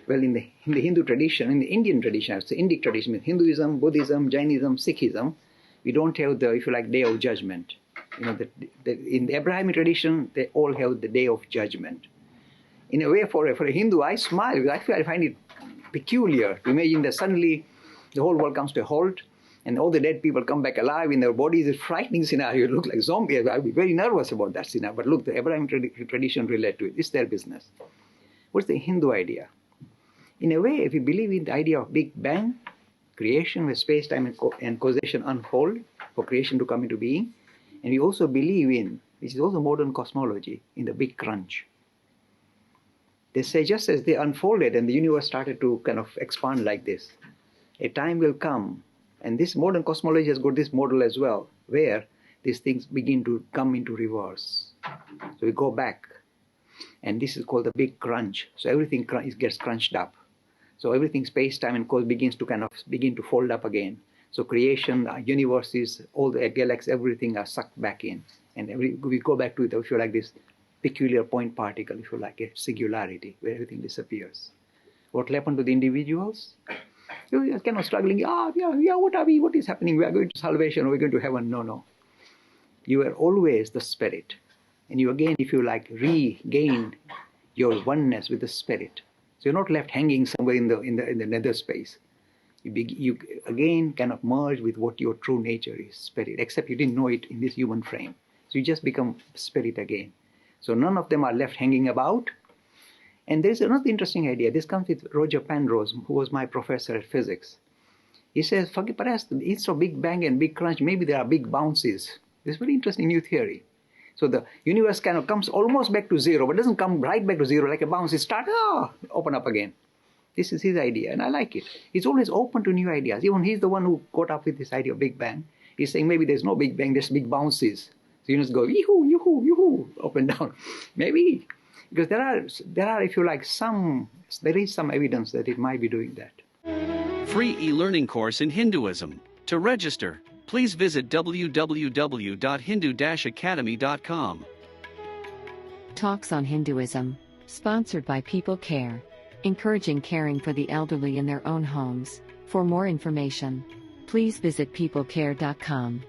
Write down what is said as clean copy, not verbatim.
Well, in the Hindu tradition, in the Indian tradition, I would say Indic tradition, Hinduism, Buddhism, Jainism, Sikhism, we don't have the, if you like, day of judgment. In the Abrahamic tradition, they all have the day of judgment. In a way, for a Hindu, I smile because I find it peculiar to imagine that suddenly the whole world comes to a halt and all the dead people come back alive in their bodies. It's a frightening scenario. It looks like zombies. I'd be very nervous about that scenario. But look, the Abrahamic tradition relate to it. It's their business. What's the Hindu idea? In a way, if you believe in the idea of Big Bang, creation where space-time and causation unfold for creation to come into being, and we also believe in, which is also modern cosmology, in the Big Crunch. They say just as they unfolded and the universe started to kind of expand like this, a time will come, and this modern cosmology has got this model as well, where these things begin to come into reverse. So we go back, and this is called the Big Crunch. So everything gets crunched up. So everything, space-time and cause begin to fold up again. So creation, universes, all the galaxies, everything are sucked back in. And we go back to it, if you like, this peculiar point particle, if you like, a singularity, where everything disappears. What will happen to the individuals? You're kind of struggling, what are we? What is happening? We are going to salvation, or we're going to heaven. No. You are always the spirit. And you again, if you like, regain your oneness with the spirit. So you're not left hanging somewhere in the nether space. You again cannot merge with what your true nature is, spirit, except you didn't know it in this human frame. So you just become spirit again. So none of them are left hanging about. And there's another interesting idea. This comes with Roger Penrose, who was my professor at physics. He says, perhaps instead of Big Bang and Big Crunch, maybe there are big bounces. This is a very interesting new theory. So the universe kind of comes almost back to zero, but doesn't come right back to zero like a bounce. It starts, open up again. This is his idea, and I like it. He's always open to new ideas. Even he's the one who got up with this idea of Big Bang. He's saying maybe there's no Big Bang, there's big bounces. So you just go, yoo-hoo, yoo-hoo, yoo-hoo, up and down. Maybe. Because there are, if you like, there is some evidence that it might be doing that. Free e-learning course in Hinduism. To register, please visit www.hindu-academy.com. Talks on Hinduism, sponsored by People Care, encouraging caring for the elderly in their own homes. For more information, please visit peoplecare.com.